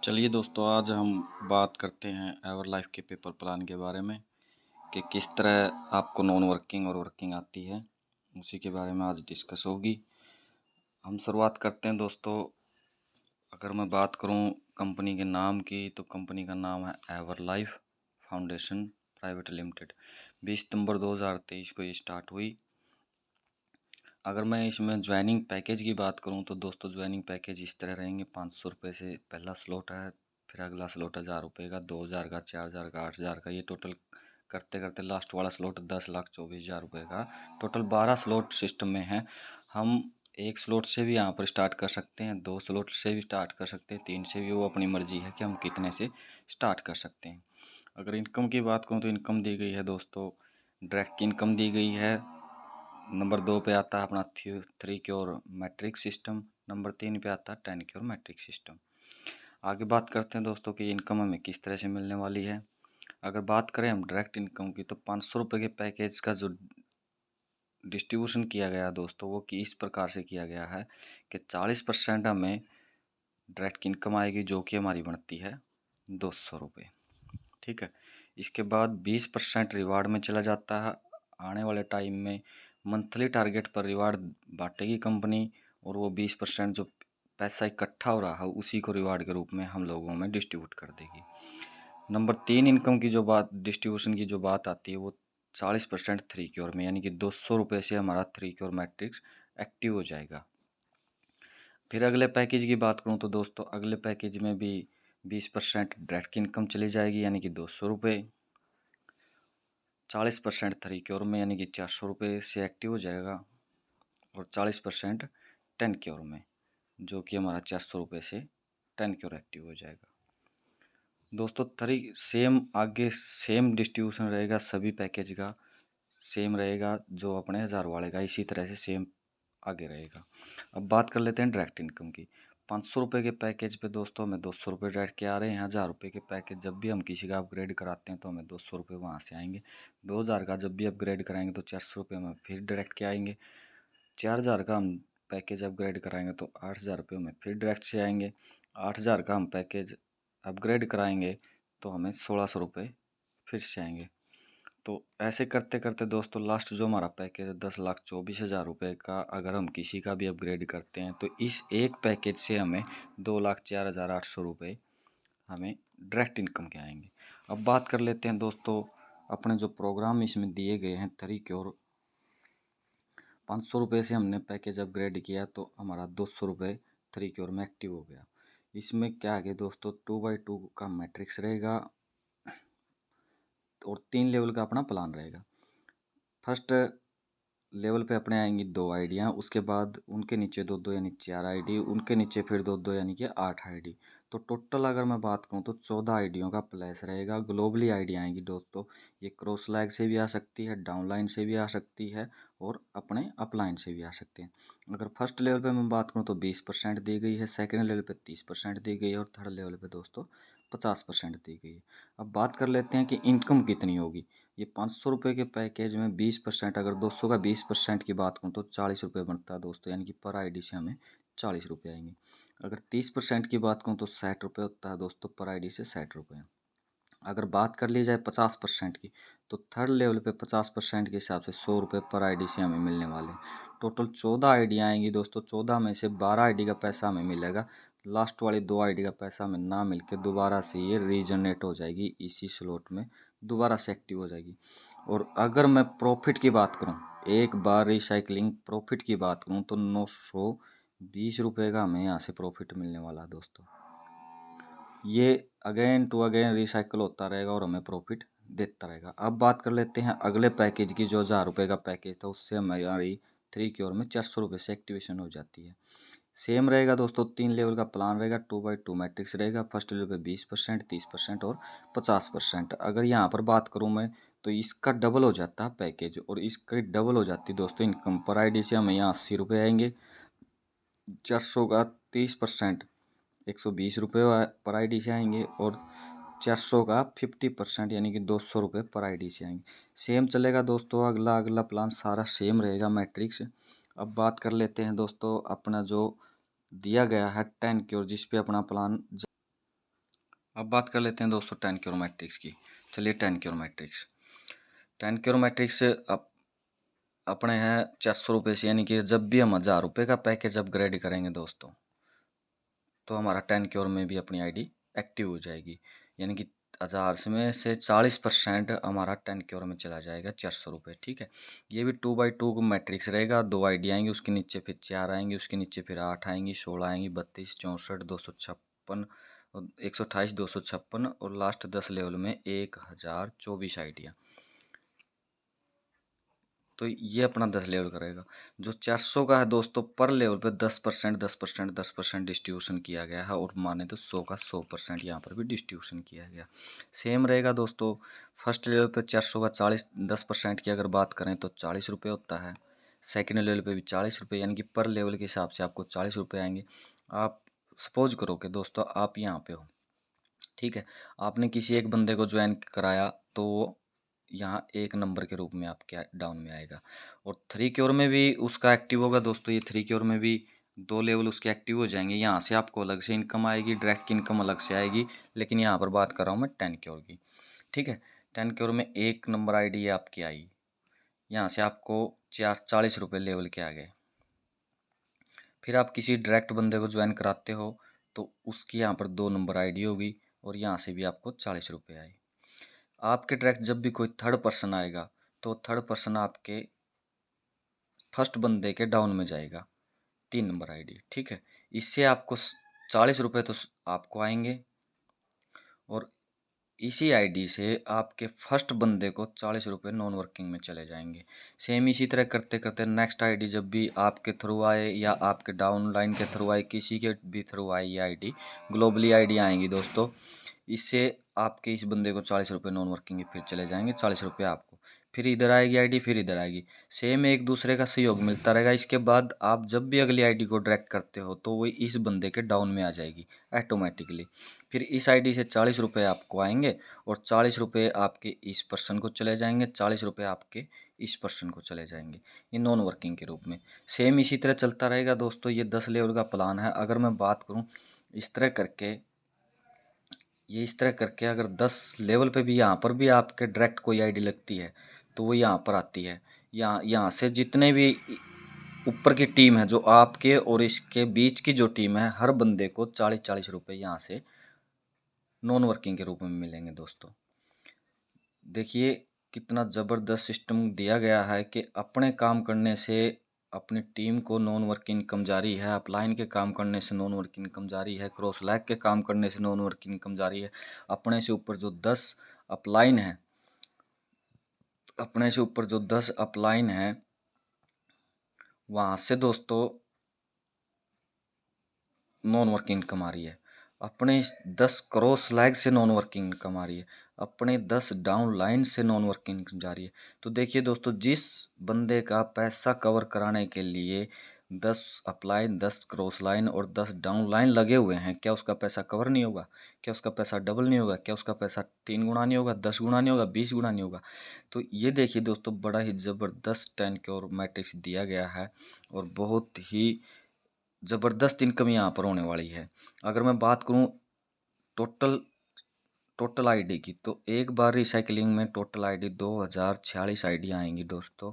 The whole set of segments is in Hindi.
चलिए दोस्तों, आज हम बात करते हैं एवर लाइफ के पेपर प्लान के बारे में कि किस तरह आपको नॉन वर्किंग और वर्किंग आती है। उसी के बारे में आज डिस्कस होगी। हम शुरुआत करते हैं दोस्तों। अगर मैं बात करूं कंपनी के नाम की, तो कंपनी का नाम है ever life foundation private limited. 20 सितंबर 2023 को ये स्टार्ट हुई। अगर मैं इसमें ज्वाइनिंग पैकेज की बात करूं तो दोस्तों ज्वाइनिंग पैकेज इस तरह रहेंगे। 500 रुपये से पहला स्लॉट है, फिर अगला स्लॉट 1000 रुपये का, 2000 का, 4000 का, 8000 का। ये टोटल करते करते लास्ट वाला स्लॉट 10,24,000 रुपये का। टोटल 12 स्लॉट सिस्टम में है। हम एक स्लॉट से भी यहाँ पर स्टार्ट कर सकते हैं, 2 स्लॉट से भी स्टार्ट कर सकते हैं, 3 से भी। वो अपनी मर्जी है कि हम कितने से स्टार्ट कर सकते हैं। अगर इनकम की बात करूँ तो इनकम दी गई है दोस्तों, डायरेक्ट इनकम दी गई है। नंबर 2 पे आता है अपना 3 क्योर मैट्रिक सिस्टम। नंबर 3 पे आता है 10 क्योर मैट्रिक सिस्टम। आगे बात करते हैं दोस्तों कि इनकम हमें किस तरह से मिलने वाली है। अगर बात करें हम डायरेक्ट इनकम की, तो 500 रुपये के पैकेज का जो डिस्ट्रीब्यूशन किया गया दोस्तों, वो कि इस प्रकार से किया गया है कि 40% हमें डायरेक्ट इनकम आएगी, जो कि हमारी बनती है 200 रुपये। ठीक है। इसके बाद 20% रिवार्ड में चला जाता है। आने वाले टाइम में मंथली टारगेट पर रिवार्ड बांटेगी कंपनी, और वो 20% जो पैसा इकट्ठा हो रहा है उसी को रिवार्ड के रूप में हम लोगों में डिस्ट्रीब्यूट कर देगी। नंबर 3 इनकम की जो बात, डिस्ट्रीब्यूशन की जो बात आती है, वो 40% 3 क्योर में, यानी कि 200 रुपये से हमारा 3 क्योर मैट्रिक्स एक्टिव हो जाएगा। फिर अगले पैकेज की बात करूँ तो दोस्तों, अगले पैकेज में भी 20% डायरेक्ट इनकम चली जाएगी, यानी कि 200 रुपये। 40% 3 क्योर में, यानी कि 400 रुपये से एक्टिव हो जाएगा। और 40% 10 क्योर में, जो कि हमारा 400 रुपये से 10 क्योर एक्टिव हो जाएगा। दोस्तों सेम आगे सेम डिस्ट्रीब्यूशन रहेगा, सभी पैकेज का सेम रहेगा। जो अपने 1000 वाले का, इसी तरह से सेम आगे रहेगा। अब बात कर लेते हैं डायरेक्ट इनकम की। 500 रुपये के पैकेज पे दोस्तों हमें 200 रुपये डायरेक्ट के आ रहे हैं। 1000 रुपये के पैकेज जब भी हम किसी का अपग्रेड कराते हैं तो हमें 200 रुपये वहाँ से आएंगे। 2000 का जब भी अपग्रेड कराएंगे तो 400 रुपये में फिर डायरेक्ट के आएंगे। 4000 का हम पैकेज अपग्रेड कराएंगे तो 8000 रुपये में फिर डायरेक्ट से आएंगे। 8000 का हम पैकेज अपग्रेड कराएंगे तो हमें 1600 रुपये फिर से आएंगे। तो ऐसे करते करते दोस्तों लास्ट जो हमारा पैकेज है 10,24,000 रुपये का, अगर हम किसी का भी अपग्रेड करते हैं तो इस एक पैकेज से हमें 2,04,800 रुपये हमें डायरेक्ट इनकम के आएंगे। अब बात कर लेते हैं दोस्तों अपने जो प्रोग्राम इसमें दिए गए हैं तरीके। और 500 रुपये से हमने पैकेज अपग्रेड किया तो हमारा 200 रुपये 3 क्योर में एक्टिव हो गया। इसमें क्या है दोस्तों, 2x2 का मैट्रिक्स रहेगा और 3 लेवल का अपना प्लान रहेगा। फर्स्ट लेवल पे अपने आएंगी 2 आईडियाँ, उसके बाद उनके नीचे 2-2 यानी 4 आईडी, उनके नीचे फिर 2-2 यानी कि 8 आईडी। तो टोटल अगर मैं बात करूँ तो 14 आईडियों का प्लेस रहेगा। ग्लोबली आईडी आएंगी दोस्तों, ये क्रॉस लैग से भी आ सकती है, डाउनलाइन से भी आ सकती है, और अपने अपलाइन से भी आ सकते हैं। अगर फर्स्ट लेवल पे मैं बात करूँ तो 20% दी गई है, सेकेंड लेवल पे 30% दी गई है, और थर्ड लेवल पे दोस्तों 50% दी गई है। अब बात कर लेते हैं कि इनकम कितनी होगी। ये 500 रुपये के पैकेज में 20%, अगर 200 का 20% की बात करूँ तो 40 रुपये बनता है दोस्तों, यानी कि पर आईडी से हमें 40 रुपये आएंगे। अगर 30% की बात करूँ तो 60 रुपये होता है दोस्तों, पर आईडी से 60 रुपये। अगर बात कर ली जाए 50% की, तो थर्ड लेवल पे 50% के हिसाब से 100 रुपये पर आईडी से हमें मिलने वाले हैं। टोटल 14 आईडियाँ आएंगी दोस्तों, 14 में से 12 आईडी का पैसा हमें मिलेगा। लास्ट वाली 2 आईडी का पैसा हमें ना मिल के दोबारा से ये रीजनरेट हो जाएगी, इसी स्लॉट में दोबारा से एक्टिव हो जाएगी। और अगर मैं प्रॉफिट की बात करूँ, एक बार रिसाइकलिंग प्रॉफिट की बात करूँ तो 920 रुपये का हमें यहाँ से प्रॉफिट मिलने वाला है दोस्तों। ये अगेन टू अगेन रिसाइकल होता रहेगा और हमें प्रॉफिट देता रहेगा। अब बात कर लेते हैं अगले पैकेज की। जो 1000 रुपये का पैकेज था उससे हमारी 3 क्योर में 400 रुपये से एक्टिवेशन हो जाती है। सेम रहेगा दोस्तों, 3 लेवल का प्लान रहेगा, 2x2 मैट्रिक्स रहेगा। फर्स्ट लेवल पे 20%, 30% और 50%। अगर यहाँ पर बात करूँ मैं तो इसका डबल हो जाता है पैकेज, और इसका डबल हो जाती है दोस्तों इनकम। पर आईडी से हमें यहाँ 80 रुपये आएंगे। 400 का 30% 120 रुपये पर आईडी से आएंगे, और 400 का 50% यानी कि 200 रुपये पर आईडी से आएंगे। सेम चलेगा दोस्तों, अगला प्लान सारा सेम रहेगा मैट्रिक्स। अब बात कर लेते हैं दोस्तों अपना जो दिया गया है 10 क्योर, जिस पे अपना प्लान अब बात कर लेते हैं दोस्तों 10 क्योर मैट्रिक्स की। चलिए 10 क्योर मैट्रिक्स, 10 क्योर मैट्रिक्स अपने हैं 400 रुपये से, यानी कि जब भी हम 1000 रुपये का पैकेज अपग्रेड करेंगे दोस्तों, तो हमारा 10 क्योर में भी अपनी आईडी एक्टिव हो जाएगी। यानी कि 1000 में से 40% हमारा 10 क्योर में चला जाएगा, 400 रुपये। ठीक है, ये भी 2x2 को मैट्रिक्स रहेगा। 2 आईडी आएंगी, उसके नीचे फिर 4 आएंगी, उसके नीचे फिर 8 आएंगी, 16 आएंगी, 32, 64, 256, 128, 256 और लास्ट 10 लेवल में 1024 आईडियाँ। तो ये अपना 10 लेवल करेगा। जो 400 का है दोस्तों, पर लेवल पे 10%, 10%, 10% डिस्ट्रीब्यूशन किया गया है, और माने तो 100 का 100% यहाँ पर भी डिस्ट्रीब्यूशन किया गया। सेम रहेगा दोस्तों। फर्स्ट लेवल पे 400 का 10% की अगर बात करें तो 40 रुपये होता है। सेकेंड लेवल पे भी 40 रुपये, यानी कि पर लेवल के हिसाब से आपको 40 रुपये आएंगे। आप सपोज करो कि दोस्तों आप यहाँ पे हो, ठीक है, आपने किसी एक बंदे को ज्वाइन कराया, तो वो यहाँ 1 नंबर के रूप में आपके डाउन में आएगा। और 3 क्योर में भी उसका एक्टिव होगा दोस्तों। ये 3 क्योर में भी 2 लेवल उसके एक्टिव हो जाएंगे। यहाँ से आपको अलग से इनकम आएगी, डायरेक्ट की इनकम अलग से आएगी, लेकिन यहाँ पर बात कर रहा हूँ मैं 10 क्योर की। ठीक है, 10 क्योर में 1 नंबर आईडी आपकी आई, यहाँ से आपको 40 रुपये लेवल के आ गए। फिर आप किसी डायरेक्ट बंदे को ज्वाइन कराते हो, तो उसकी यहाँ पर 2 नंबर आईडी होगी, और यहाँ से भी आपको 40 रुपये आए। आपके डायरेक्ट जब भी कोई थर्ड पर्सन आएगा, तो थर्ड पर्सन आपके फर्स्ट बंदे के डाउन में जाएगा, 3 नंबर आईडी। ठीक है, इससे आपको 40 रुपये तो आपको आएंगे, और इसी आईडी से आपके फर्स्ट बंदे को 40 रुपये नॉन वर्किंग में चले जाएंगे। सेम इसी तरह करते करते नेक्स्ट आईडी जब भी आपके थ्रू आए, या आपके डाउन लाइन के थ्रू आए, किसी के भी थ्रू आए, ये आईडी ग्लोबली आईडी आएंगी दोस्तों। इससे आपके इस बंदे को 40 रुपये नॉन वर्किंग फिर चले जाएंगे, 40 रुपये आपको। फिर इधर आएगी आईडी, फिर इधर आएगी। सेम एक दूसरे का सहयोग मिलता रहेगा। इसके बाद आप जब भी अगली आईडी को डायरेक्ट करते हो, तो वो इस बंदे के डाउन में आ जाएगी ऑटोमेटिकली। फिर इस आईडी से 40 रुपये आपको आएंगे, और 40 रुपये आपके इस पर्सन को चले जाएंगे, 40 रुपये आपके इस पर्सन को चले जाएंगे, ये नॉन वर्किंग के रूप में। सेम इसी तरह चलता रहेगा दोस्तों। ये 10 लेवल का प्लान है। अगर मैं बात करूँ इस तरह करके, ये इस तरह करके अगर 10 लेवल पे भी यहाँ पर भी आपके डायरेक्ट कोई आईडी लगती है, तो वो यहाँ पर आती है। यहाँ से जितने भी ऊपर की टीम है, जो आपके और इसके बीच की जो टीम है, हर बंदे को 40-40 रुपये यहाँ से नॉन वर्किंग के रूप में मिलेंगे दोस्तों। देखिए कितना ज़बरदस्त सिस्टम दिया गया है कि अपने काम करने से अपनी टीम को नॉन वर्क इनकम जारी है, अपलाइन के काम करने से नॉन वर्क इनकम जारी है, क्रॉस लैग के काम करने से नॉन वर्क इनकम जारी है। अपने से ऊपर जो 10 अपलाइन है, अपने से ऊपर जो 10 अपलाइन है, वहाँ से दोस्तों नॉन वर्क इनकम आ रही है। अपने 10 क्रॉस लैग से नॉन वर्किंग इनकम आ रही है। अपने 10 डाउन लाइन से नॉन वर्किंग इनकम जा रही है। तो देखिए दोस्तों, जिस बंदे का पैसा कवर कराने के लिए 10 अपलाइन, 10 क्रॉस लाइन और 10 डाउन लाइन लगे हुए हैं, क्या उसका पैसा कवर नहीं होगा? क्या उसका पैसा डबल नहीं होगा? क्या उसका पैसा 3 गुना नहीं होगा, 10 गुना नहीं होगा, 20 गुना नहीं होगा? तो ये देखिए दोस्तों, बड़ा ही ज़बरदस्त 10 क्योर मैट्रिक्स दिया गया है, और बहुत ही ज़बरदस्त इनकम यहाँ पर होने वाली है। अगर मैं बात करूँ टोटल आईडी की, तो एक बार रिसाइकलिंग में टोटल आईडी 2046 आईडी आएंगी दोस्तों,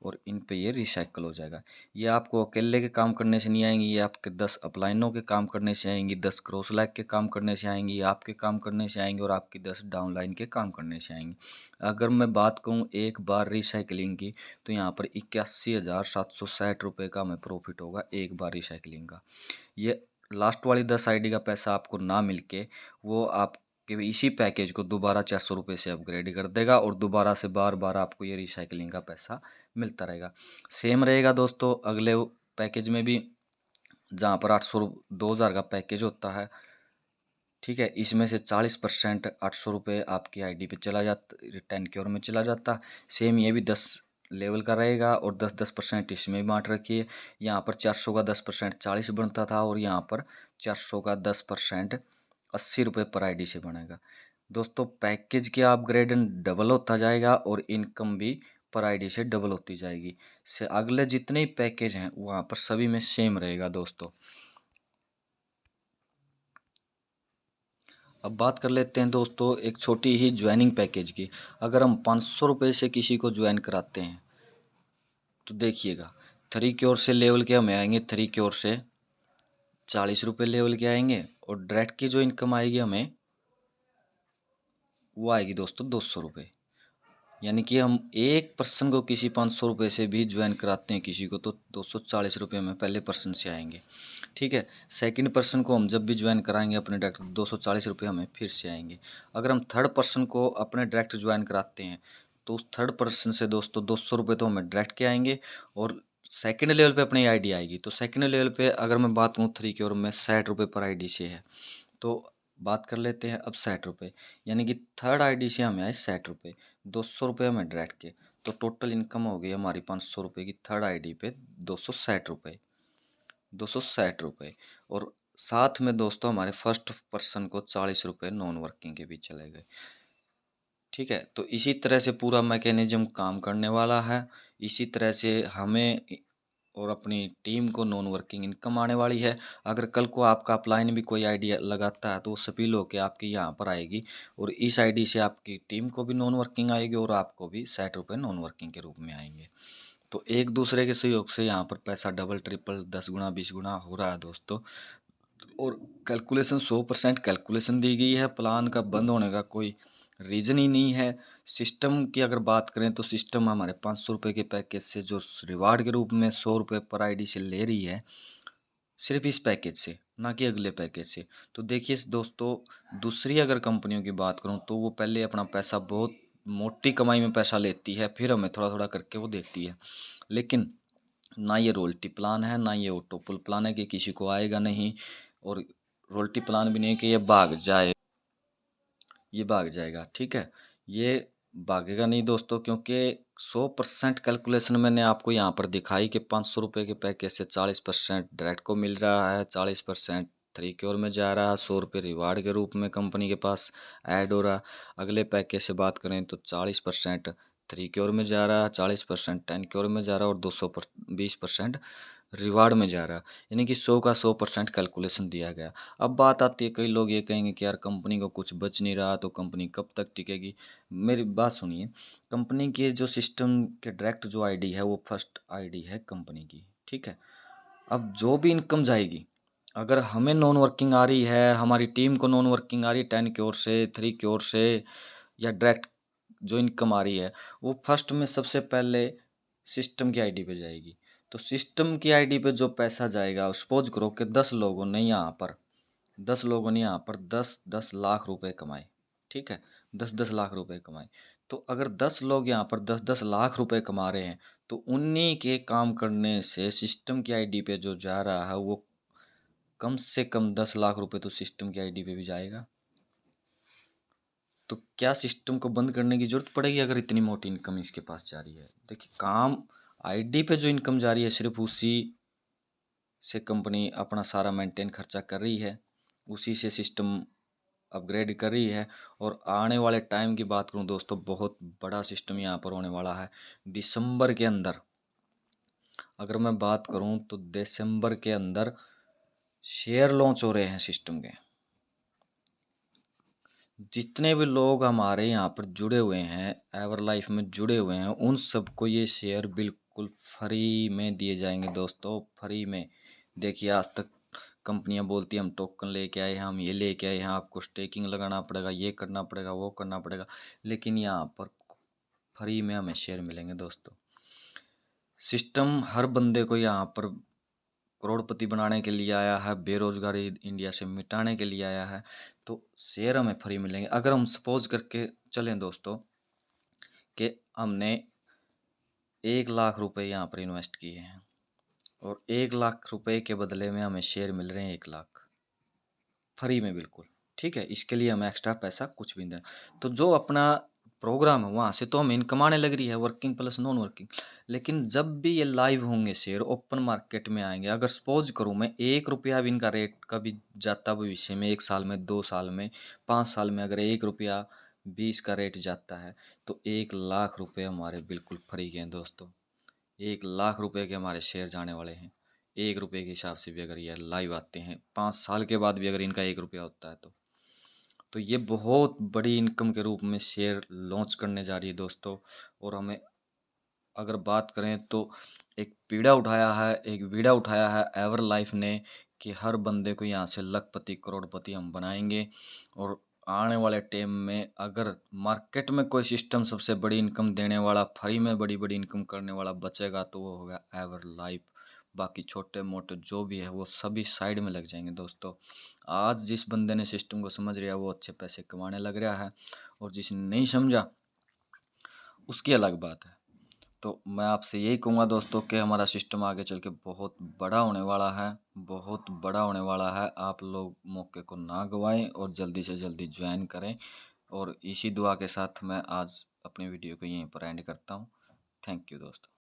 और इन पे ये रिसाइकल हो जाएगा। ये आपको अकेले के काम करने से नहीं आएंगी, ये आपके 10 अपलाइनों के काम करने से आएंगी, 10 क्रॉस लैग के काम करने से आएंगी, आपके काम करने से आएंगी, और आपकी 10 डाउन लाइन के काम करने से आएंगी। अगर मैं बात करूँ एक बार रिसाइकलिंग की, तो यहाँ पर 81,760 रुपये का हमें प्रॉफिट होगा एक बार रिसाइकलिंग का। ये लास्ट वाली 10 आईडी का पैसा आपको ना मिल के, वो आपके इसी पैकेज को दोबारा 400 रुपये से अपग्रेड कर देगा, और दोबारा से बार बार आपको ये रिसाइकलिंग का पैसा मिलता रहेगा। सेम रहेगा दोस्तों अगले पैकेज में भी, जहाँ पर 2000 का पैकेज होता है। ठीक है, इसमें से 40% 800 रुपये आपकी आईडी पे चला जाता, 10 क्योर में चला जाता। सेम ये भी 10 लेवल का रहेगा, और 10-10% इसमें भी बांट रखिए। यहाँ पर 400 का 10% 40 बनता था, और यहाँ पर 400 का 10% 80 रुपये पर आईडी से बनेगा दोस्तों। पैकेज के अपग्रेड डबल होता जाएगा, और इनकम भी पर आईडी से डबल होती जाएगी। से अगले जितने पैकेज हैं वहाँ पर सभी में सेम रहेगा दोस्तों। अब बात कर लेते हैं दोस्तों एक छोटी ही ज्वाइनिंग पैकेज की। अगर हम 500 रुपये से किसी को ज्वाइन कराते हैं तो देखिएगा, 3 की ओर से लेवल के हमें आएंगे, 3 की ओर से 40 रुपये लेवल के आएंगे, और डायरेक्ट की जो इनकम आएगी हमें वो आएगी दोस्तों 200 रुपये। यानी कि हम एक पर्सन को किसी 500 रुपये से भी ज्वाइन कराते हैं किसी को, तो 240 रुपये में पहले पर्सन से आएंगे। ठीक है, सेकंड पर्सन को हम जब भी ज्वाइन कराएंगे अपने डायरेक्ट, 240 रुपये हमें फिर से आएंगे। अगर हम थर्ड पर्सन को अपने डायरेक्ट ज्वाइन कराते हैं तो उस थर्ड पर्सन से दोस्तों 200 रुपये तो हमें डायरेक्ट के आएंगे, और सेकंड लेवल पे अपनी आईडी आएगी। तो सेकंड लेवल पे अगर मैं बात करूँ 3 की ओर में 60 रुपये पर आईडी से है, तो बात कर लेते हैं अब 60 रुपये, यानी कि थर्ड आईडी से हमें आए 60 रुपये, 200 रुपये हमें डायरेक्ट के, तो टोटल इनकम हो गई हमारी 500 रुपये की थर्ड आईडी पे 260 रुपये, 260 रुपये। और साथ में दोस्तों हमारे फर्स्ट पर्सन को 40 रुपये नॉन वर्किंग के भी चले गए। ठीक है, तो इसी तरह से पूरा मैकेनिज्म काम करने वाला है। इसी तरह से हमें और अपनी टीम को नॉन वर्किंग इनकम आने वाली है। अगर कल को आपका अपलाइन भी कोई आईडी लगाता है तो वो सपील होकर आपके यहाँ पर आएगी, और इस आईडी से आपकी टीम को भी नॉन वर्किंग आएगी और आपको भी 60 रुपये नॉन वर्किंग के रूप में आएंगे। तो एक दूसरे के सहयोग से यहाँ पर पैसा डबल ट्रिपल 10 गुना 20 गुना हो रहा है दोस्तों। और कैलकुलेशन 100% कैलकुलेशन दी गई है, प्लान का बंद होने का कोई रीज़न ही नहीं है। सिस्टम की अगर बात करें तो सिस्टम हमारे 500 रुपये के पैकेज से जो रिवार्ड के रूप में 100 रुपये पर आईडी से ले रही है, सिर्फ इस पैकेज से, ना कि अगले पैकेज से। तो देखिए दोस्तों, दूसरी अगर कंपनियों की बात करूं तो वो पहले अपना पैसा बहुत मोटी कमाई में पैसा लेती है, फिर हमें थोड़ा थोड़ा करके वो देती है। लेकिन ना ये रॉयल्टी प्लान है, ना ये ऑटोपुल प्लान है कि किसी को आएगा नहीं, और रॉयल्टी प्लान भी नहीं है कि ये भाग जाएगा। ठीक है, ये भागेगा नहीं दोस्तों, क्योंकि 100% कैलकुलेशन मैंने आपको यहाँ पर दिखाई कि 500 रुपये के पैकेज से 40% डायरेक्ट को मिल रहा है, 40% 3 की ओर में जा रहा है, 100 रुपये रिवार्ड के रूप में कंपनी के पास ऐड हो रहा। अगले पैकेज से बात करें तो 40% 3 की ओर में जा रहा है, 40% 10 की ओर में जा रहा है, और 220% रिवार्ड में जा रहा है। यानी कि 100 का 100% कैलकुलेशन दिया गया। अब बात आती है, कई लोग ये कहेंगे कि यार कंपनी को कुछ बच नहीं रहा तो कंपनी कब तक टिकेगी। मेरी बात सुनिए, कंपनी के जो सिस्टम के डायरेक्ट जो आईडी है वो फर्स्ट आईडी है कंपनी की। ठीक है, अब जो भी इनकम जाएगी, अगर हमें नॉन वर्किंग आ रही है, हमारी टीम को नॉन वर्किंग आ रही है 10 की ओर से, 3 की ओर से, या डायरेक्ट जो इनकम आ रही है, वो फर्स्ट में सबसे पहले सिस्टम की आईडी पे जाएगी। तो सिस्टम की आईडी पे जो पैसा जाएगा, सपोज करो कि 10 लोगों ने यहाँ पर 10-10 लाख रुपए कमाए। ठीक है, 10-10 लाख रुपए कमाए। तो अगर 10 लोग यहाँ पर 10-10 लाख रुपए कमा रहे हैं, तो उन्हीं के काम करने से सिस्टम की आईडी पे जो जा रहा है वो कम से कम 10 लाख रुपए तो सिस्टम की आईडी पे भी जाएगा। तो क्या सिस्टम को बंद करने की जरूरत पड़ेगी अगर इतनी मोटी इनकम इसके पास जा रही है? देखिए, काम आईडी पे जो इनकम जा रही है सिर्फ उसी से कंपनी अपना सारा मेंटेन खर्चा कर रही है, उसी से सिस्टम अपग्रेड कर रही है। और आने वाले टाइम की बात करूं दोस्तों, बहुत बड़ा सिस्टम यहाँ पर होने वाला है दिसंबर के अंदर। अगर मैं बात करूं तो दिसंबर के अंदर शेयर लॉन्च हो रहे हैं सिस्टम के। जितने भी लोग हमारे यहाँ पर जुड़े हुए हैं, एवर लाइफ में जुड़े हुए हैं, उन सबको ये शेयर बिल्कुल फ्री में दिए जाएंगे दोस्तों, फ्री में। देखिए, आज तक कंपनियां बोलती हैं हम टोकन लेके आए हैं, हम ये लेके आए हैं, आपको स्टेकिंग लगाना पड़ेगा, ये करना पड़ेगा, वो करना पड़ेगा, लेकिन यहाँ पर फ्री में हमें शेयर मिलेंगे दोस्तों। सिस्टम हर बंदे को यहाँ पर करोड़पति बनाने के लिए आया है, बेरोजगारी इंडिया से मिटाने के लिए आया है। तो शेयर हमें फ्री मिलेंगे। अगर हम सपोज करके चलें दोस्तों कि हमने 1 लाख रुपए यहाँ पर इन्वेस्ट किए हैं, और 1 लाख रुपए के बदले में हमें शेयर मिल रहे हैं 1 लाख फ्री में, बिल्कुल। ठीक है, इसके लिए हमें एक्स्ट्रा पैसा कुछ भी नहीं देना। तो जो अपना प्रोग्राम है वहाँ से तो हमें इनकम आने लग रही है, वर्किंग प्लस नॉन वर्किंग। लेकिन जब भी ये लाइव होंगे शेयर, ओपन मार्केट में आएंगे, अगर सपोज करूँ मैं 1 रुपया भी इनका रेट कभी जाता भविष्य में, 1 साल में, 2 साल में, 5 साल में, अगर 1 रुपया 20 का रेट जाता है, तो 1 लाख रुपये हमारे बिल्कुल फ्री के हैं दोस्तों। 1 लाख रुपये के हमारे शेयर जाने वाले हैं। 1 रुपये के हिसाब से भी अगर ये लाइव आते हैं, 5 साल के बाद भी अगर इनका 1 रुपया होता है तो तो ये बहुत बड़ी इनकम के रूप में शेयर लॉन्च करने जा रही है दोस्तों। और हमें अगर बात करें तो एक बीड़ा उठाया है एवर लाइफ ने कि हर बंदे को यहाँ से लखपति करोड़पति हम बनाएंगे। और आने वाले टाइम में अगर मार्केट में कोई सिस्टम सबसे बड़ी इनकम देने वाला, फ्री में बड़ी बड़ी इनकम करने वाला बचेगा तो वो होगा एवर लाइफ। बाकी छोटे मोटे जो भी है वो सभी साइड में लग जाएंगे दोस्तों। आज जिस बंदे ने सिस्टम को समझ लिया वो अच्छे पैसे कमाने लग रहा है, और जिसने नहीं समझा उसकी अलग बात है। तो मैं आपसे यही कहूँगा दोस्तों कि हमारा सिस्टम आगे चल के बहुत बड़ा होने वाला है, बहुत बड़ा होने वाला है। आप लोग मौके को ना गंवाएं और जल्दी से जल्दी ज्वाइन करें। और इसी दुआ के साथ मैं आज अपनी वीडियो को यहीं पर एंड करता हूँ। थैंक यू दोस्तों।